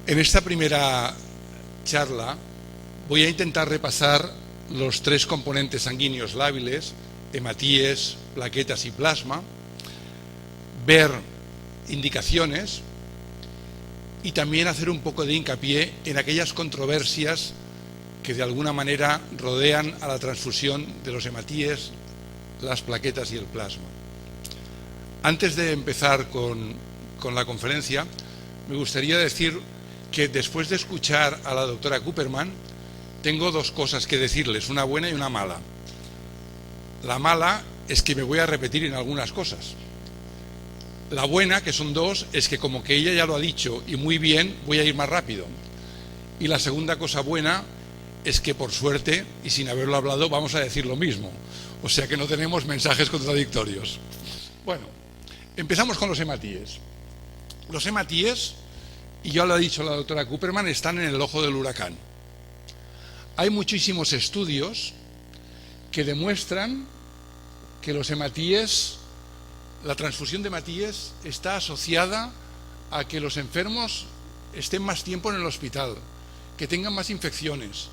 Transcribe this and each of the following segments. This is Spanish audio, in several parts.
En esta primera charla voy a intentar repasar los tres componentes sanguíneos lábiles, hematíes, plaquetas y plasma, ver indicaciones y también hacer un poco de hincapié en aquellas controversias que de alguna manera rodean a la transfusión de los hematíes, las plaquetas y el plasma. Antes de empezar con la conferencia, me gustaría decir que después de escuchar a la doctora Cooperman, tengo dos cosas que decirles, una buena y una mala. La mala es que me voy a repetir en algunas cosas. La buena, que son dos, es que como que ella ya lo ha dicho y muy bien, voy a ir más rápido. Y la segunda cosa buena es que por suerte, y sin haberlo hablado, vamos a decir lo mismo. O sea que no tenemos mensajes contradictorios. Bueno, empezamos con los hematíes. Los hematíes, y ya lo ha dicho la doctora Cooperman, están en el ojo del huracán. Hay muchísimos estudios que demuestran que los hematíes, la transfusión de hematíes está asociada a que los enfermos estén más tiempo en el hospital, que tengan más infecciones,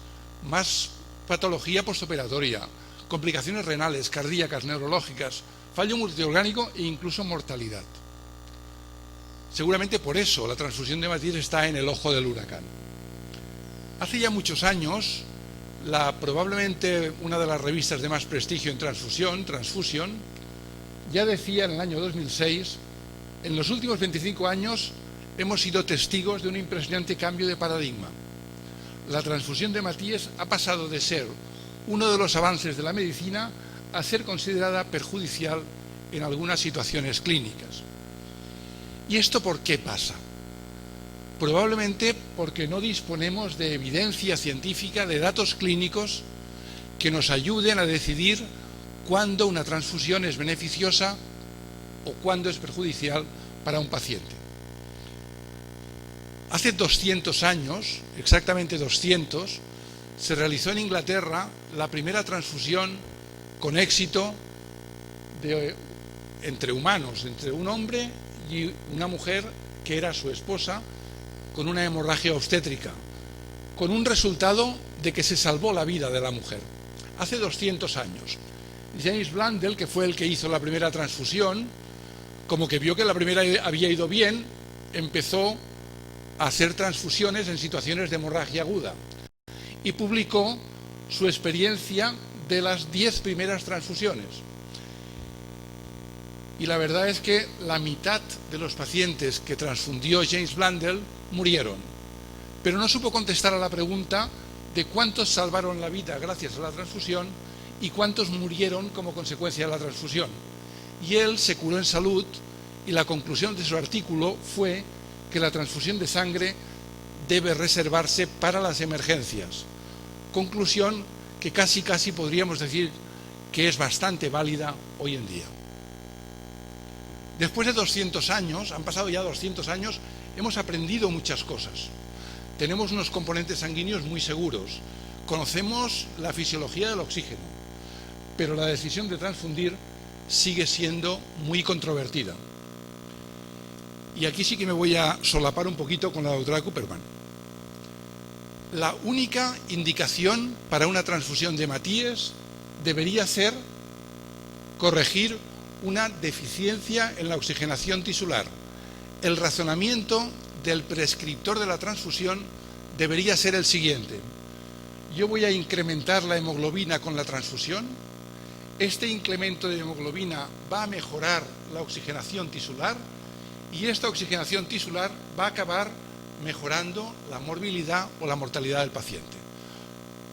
más patología postoperatoria, complicaciones renales, cardíacas, neurológicas, fallo multiorgánico e incluso mortalidad. Seguramente por eso la transfusión de hematíes está en el ojo del huracán. Hace ya muchos años, probablemente una de las revistas de más prestigio en Transfusion, ya decía en el año 2006, en los últimos 25 años hemos sido testigos de un impresionante cambio de paradigma. La transfusión de hematíes ha pasado de ser uno de los avances de la medicina a ser considerada perjudicial en algunas situaciones clínicas. ¿Y esto por qué pasa? Probablemente porque no disponemos de evidencia científica, de datos clínicos que nos ayuden a decidir cuándo una transfusión es beneficiosa o cuándo es perjudicial para un paciente. Hace 200 años, exactamente 200, se realizó en Inglaterra la primera transfusión con éxito entre humanos, entre un hombre y una mujer que era su esposa, con una hemorragia obstétrica, con un resultado de que se salvó la vida de la mujer. Hace 200 años. James Blundell, que fue el que hizo la primera transfusión, como que vio que la primera había ido bien, empezó a hacer transfusiones en situaciones de hemorragia aguda y publicó su experiencia de las 10 primeras transfusiones. Y la verdad es que la mitad de los pacientes que transfundió James Blundell murieron, pero no supo contestar a la pregunta de cuántos salvaron la vida gracias a la transfusión y cuántos murieron como consecuencia de la transfusión. Y él se curó en salud y la conclusión de su artículo fue que la transfusión de sangre debe reservarse para las emergencias. Conclusión que casi podríamos decir que es bastante válida hoy en día. Después de 200 años, han pasado ya 200 años, hemos aprendido muchas cosas. Tenemos unos componentes sanguíneos muy seguros, conocemos la fisiología del oxígeno, pero la decisión de transfundir sigue siendo muy controvertida. Y aquí sí que me voy a solapar un poquito con la doctora Cooperman. La única indicación para una transfusión de hematíes debería ser corregir una deficiencia en la oxigenación tisular. El razonamiento del prescriptor de la transfusión debería ser el siguiente: yo voy a incrementar la hemoglobina con la transfusión, este incremento de hemoglobina va a mejorar la oxigenación tisular y esta oxigenación tisular va a acabar mejorando la morbilidad o la mortalidad del paciente.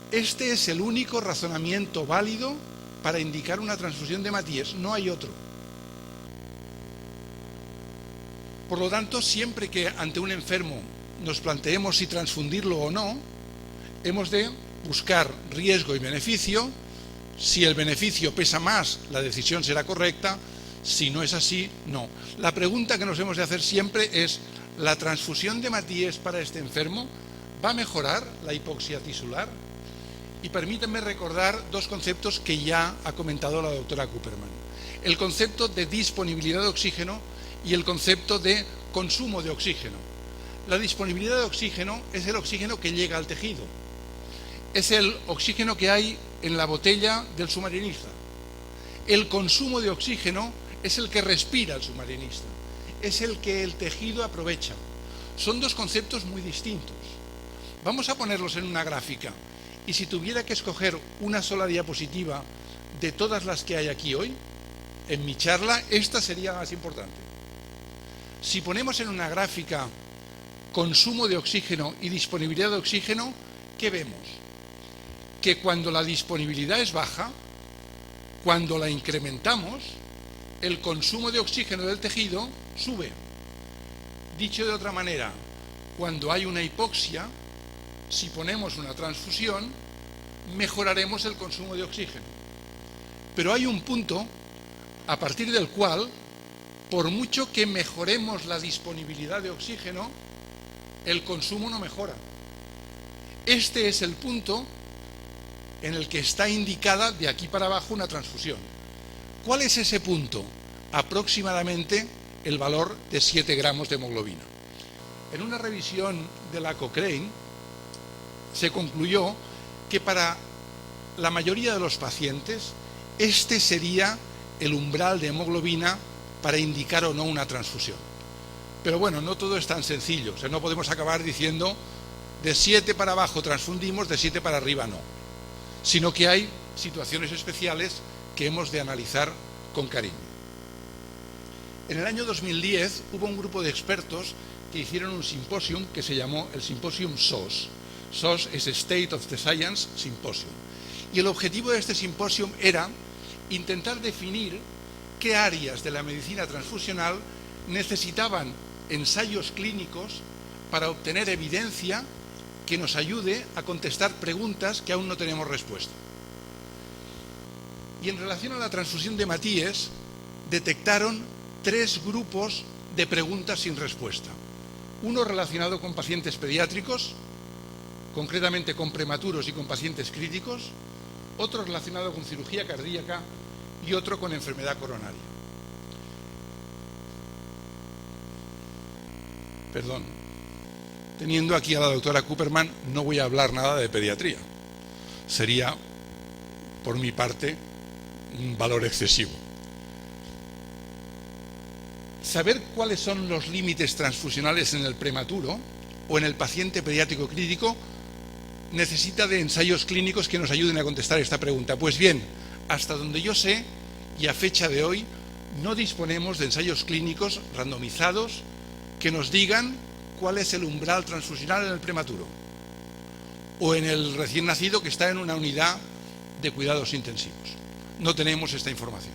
Este es el único razonamiento válido para indicar una transfusión de hematíes, no hay otro. Por lo tanto, siempre que ante un enfermo nos planteemos si transfundirlo o no, hemos de buscar riesgo y beneficio. Si el beneficio pesa más, la decisión será correcta. Si no es así, no. La pregunta que nos hemos de hacer siempre es: ¿la transfusión de hematíes para este enfermo va a mejorar la hipoxia tisular? Y permítanme recordar dos conceptos que ya ha comentado la doctora Cooperman. El concepto de disponibilidad de oxígeno y el concepto de consumo de oxígeno. La disponibilidad de oxígeno es el oxígeno que llega al tejido. Es el oxígeno que hay en la botella del submarinista. El consumo de oxígeno es el que respira el submarinista. Es el que el tejido aprovecha. Son dos conceptos muy distintos. Vamos a ponerlos en una gráfica. Y si tuviera que escoger una sola diapositiva de todas las que hay aquí hoy, en mi charla, esta sería la más importante. Si ponemos en una gráfica consumo de oxígeno y disponibilidad de oxígeno, ¿qué vemos? Que cuando la disponibilidad es baja, cuando la incrementamos, el consumo de oxígeno del tejido sube. Dicho de otra manera, cuando hay una hipoxia, si ponemos una transfusión, mejoraremos el consumo de oxígeno. Pero hay un punto a partir del cual, por mucho que mejoremos la disponibilidad de oxígeno, el consumo no mejora. Este es el punto en el que está indicada de aquí para abajo una transfusión. ¿Cuál es ese punto? Aproximadamente el valor de 7 gramos de hemoglobina. En una revisión de la Cochrane se concluyó que para la mayoría de los pacientes este sería el umbral de hemoglobina para indicar o no una transfusión. Pero bueno, no todo es tan sencillo. O sea, no podemos acabar diciendo de 7 para abajo transfundimos, de 7 para arriba no. Sino que hay situaciones especiales que hemos de analizar con cariño. En el año 2010 hubo un grupo de expertos que hicieron un simposium que se llamó el Simposium SOS. SOS es State of the Science Symposium. Y el objetivo de este simposium era intentar definir qué áreas de la medicina transfusional necesitaban ensayos clínicos para obtener evidencia que nos ayude a contestar preguntas que aún no tenemos respuesta. Y en relación a la transfusión de hematíes, detectaron 3 grupos de preguntas sin respuesta. Uno relacionado con pacientes pediátricos, concretamente con prematuros y con pacientes críticos, otro relacionado con cirugía cardíaca y otro con enfermedad coronaria. Perdón, teniendo aquí a la doctora Cooperman, no voy a hablar nada de pediatría. Sería, por mi parte, un valor excesivo. Saber cuáles son los límites transfusionales en el prematuro o en el paciente pediátrico crítico necesita de ensayos clínicos que nos ayuden a contestar esta pregunta. Pues bien, hasta donde yo sé, y a fecha de hoy, no disponemos de ensayos clínicos randomizados que nos digan cuál es el umbral transfusional en el prematuro o en el recién nacido que está en una unidad de cuidados intensivos. No tenemos esta información.